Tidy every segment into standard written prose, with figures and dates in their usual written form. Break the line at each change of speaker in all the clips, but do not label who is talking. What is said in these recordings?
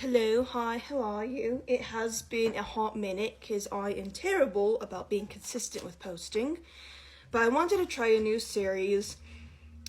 Hello, hi, how are you? It has been a hot minute because I am terrible about being consistent with posting, but I wanted to try a new series.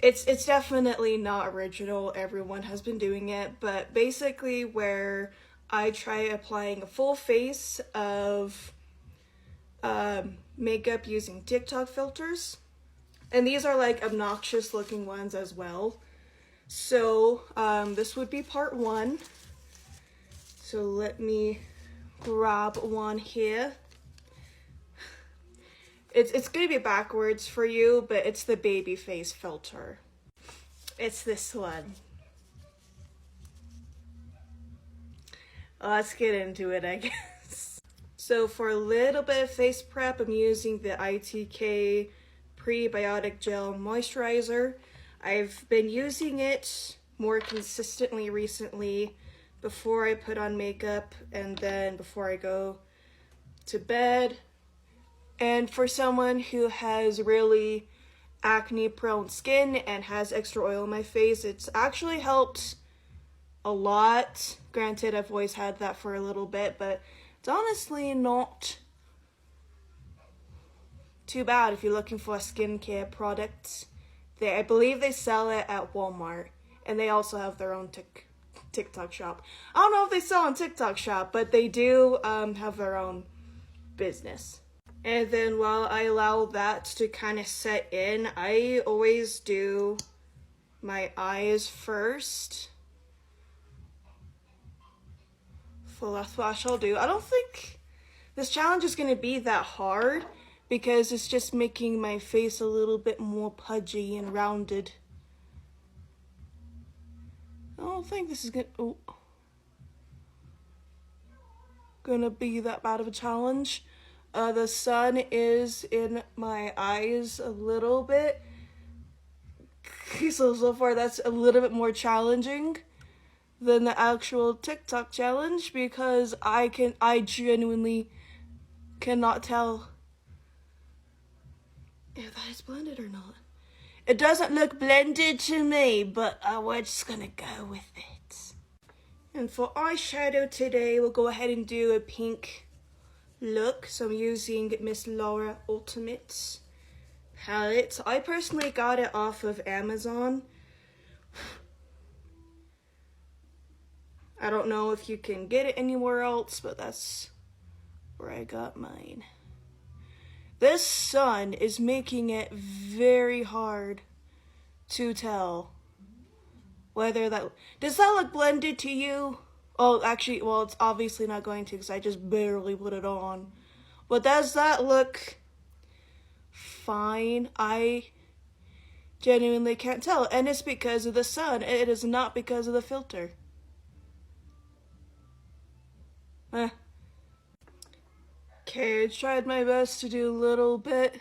It's definitely not original, everyone has been doing it, but basically where I try applying a full face of makeup using TikTok filters. And these are like obnoxious looking ones as well. So this would be part one. So let me grab one here. It's gonna be backwards for you, but it's the baby face filter. It's this one. Let's get into it, I guess. So for a little bit of face prep, I'm using the ITK Prebiotic Gel Moisturizer. I've been using it more consistently recently before I put on makeup and then before I go to bed. And for someone who has really acne prone skin and has extra oil in my face, it's actually helped a lot. Granted, I've always had that for a little bit, but it's honestly not too bad if you're looking for a skincare product. I believe they sell it at Walmart, and they also have their own TikTok shop. I don't know if they sell on TikTok shop, but they do have their own business. And then while I allow that to kind of set in, I always do my eyes first. So that's what I shall do. I don't think this challenge is going to be that hard because it's just making my face a little bit more pudgy and rounded. I don't think this is gonna be that bad of a challenge. The sun is in my eyes a little bit. So far that's a little bit more challenging than the actual TikTok challenge because I genuinely cannot tell if that is blended or not. It doesn't look blended to me, but we're just gonna go with it. And for eyeshadow today, we'll go ahead and do a pink look. So I'm using Miss Laura Ultimate palette. I personally got it off of Amazon. I don't know if you can get it anywhere else, but that's where I got mine. This sun is making it very hard to tell whether that... Does that look blended to you? Oh, actually, well, it's obviously not going to because I just barely put it on. But does that look fine? I genuinely can't tell. And it's because of the sun. It is not because of the filter. Okay, I tried my best to do a little bit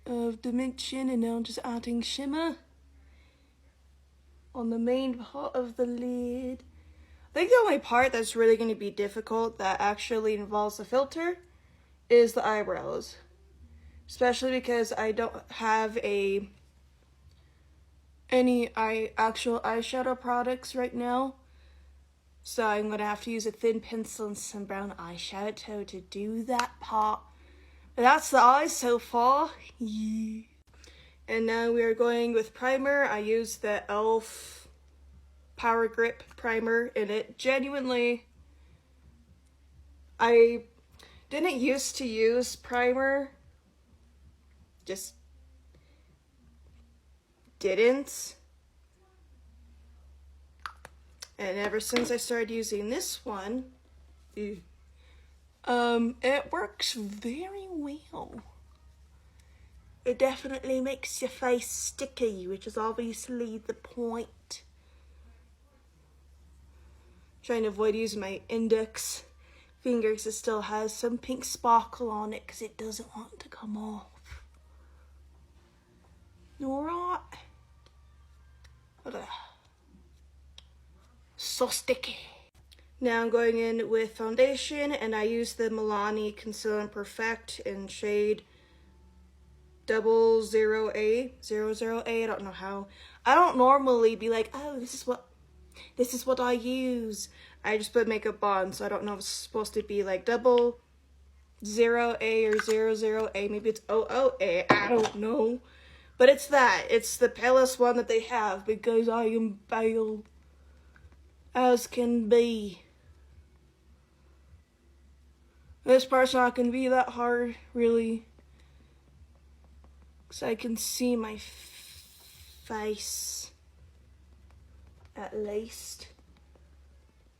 of dimension and now I'm just adding shimmer on the main part of the lid. I think the only part that's really going to be difficult that actually involves the filter is the eyebrows. Especially because I don't have any actual eyeshadow products right now. So I'm going to have to use a thin pencil and some brown eyeshadow to do that part. But that's the eyes so far. Yeah. And now we are going with primer. I used the e.l.f. Power Grip primer in it. Genuinely, I didn't used to use primer. Just didn't. And ever since I started using this one, it works very well. It definitely makes your face sticky, which is obviously the point. Trying to avoid using my index finger because it still has some pink sparkle on it because it doesn't want to come off. Alright. Okay. So sticky. Now I'm going in with foundation and I use the Milani Conceal and Perfect in shade 00A. I don't know how. I don't normally be like, oh, this is what this is what I use. I just put makeup on, so I don't know if it's supposed to be like 000A or 00A. Maybe it's 00A. I don't know. But it's that. It's the palest one that they have because I am pale as can be. This part's not going to be that hard, really. Because I can see my face. At least.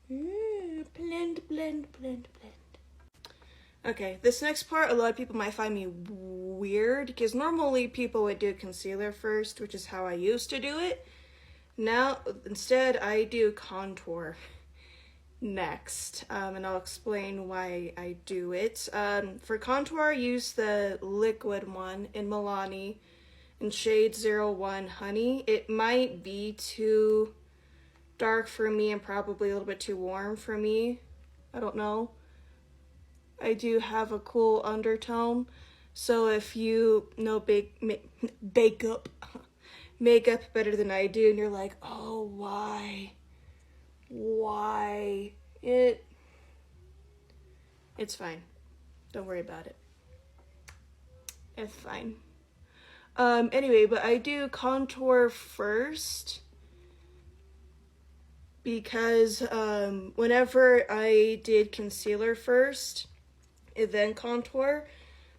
Blend, blend, blend, blend. Okay, this next part, a lot of people might find me weird, because normally people would do concealer first, which is how I used to do it. Now, instead, I do contour next, and I'll explain why I do it. For contour, I use the liquid one in Milani in shade 01 Honey. It might be too dark for me and probably a little bit too warm for me. I don't know. I do have a cool undertone, so if you know makeup better than I do and you're like, oh, why, it's fine. Don't worry about it. It's fine. Anyway, but I do contour first because whenever I did concealer first and then contour,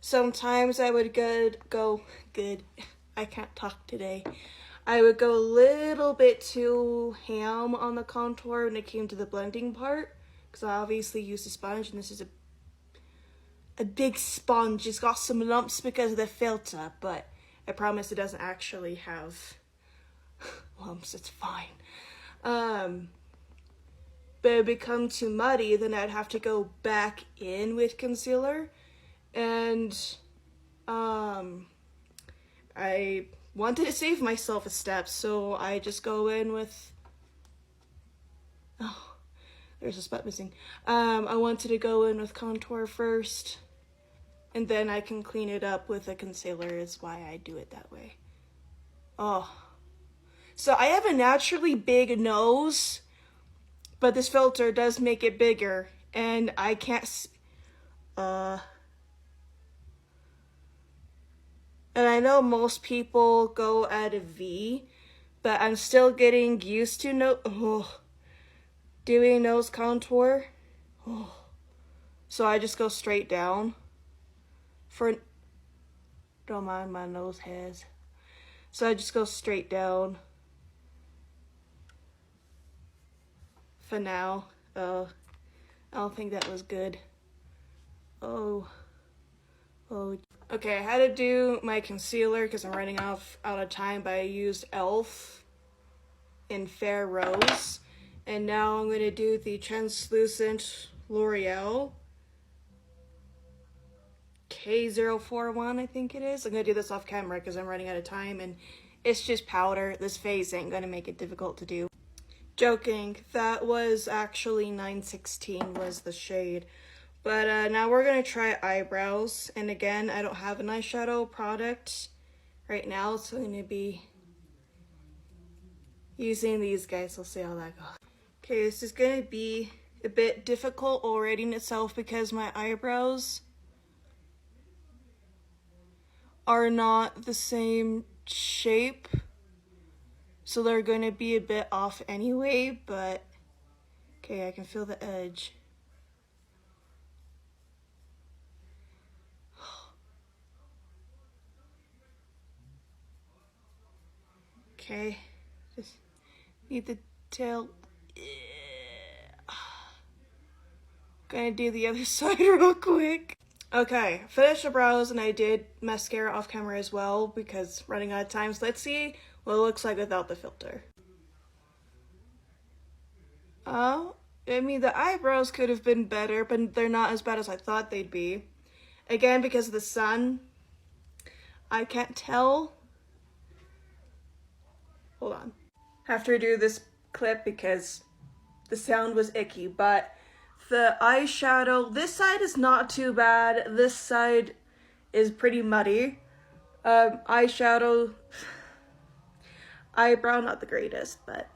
sometimes I would I can't talk today. I would go a little bit too ham on the contour when it came to the blending part, because I obviously used a sponge, and this is a big sponge. It's got some lumps because of the filter, but I promise it doesn't actually have lumps. It's fine. But it would become too muddy, then I'd have to go back in with concealer, and I wanted to save myself a step, so I just go in with, oh, there's a spot missing. I wanted to go in with contour first, and then I can clean it up with a concealer, is why I do it that way. Oh. So I have a naturally big nose, but this filter does make it bigger, and I can't, and I know most people go at a V, but I'm still getting used to doing nose contour. So I just go straight down. Don't mind my nose hairs. So I just go straight down. For now. I don't think that was good. Oh. Okay, I had to do my concealer because I'm running out of time, but I used e.l.f. in Fair Rose. And now I'm going to do the translucent L'Oreal K041, I think it is. I'm going to do this off camera because I'm running out of time, and it's just powder. This face ain't going to make it difficult to do. Joking, that was actually 916 was the shade. But now we're going to try eyebrows. And again, I don't have an eyeshadow product right now, so I'm going to be using these guys. We'll see how that goes. Okay, this is going to be a bit difficult already in itself because my eyebrows are not the same shape. So they're going to be a bit off anyway, but okay, I can feel the edge. Okay, just need the tail. Gonna do the other side real quick. Okay, finished the brows, and I did mascara off camera as well because running out of time. So let's see what it looks like without the filter. I mean, the eyebrows could have been better, but they're not as bad as I thought they'd be. Again, because of the sun, I can't tell. Hold on. Have to redo this clip because the sound was icky, but the eyeshadow, this side is not too bad. This side is pretty muddy. Eyeshadow, eyebrow, not the greatest, but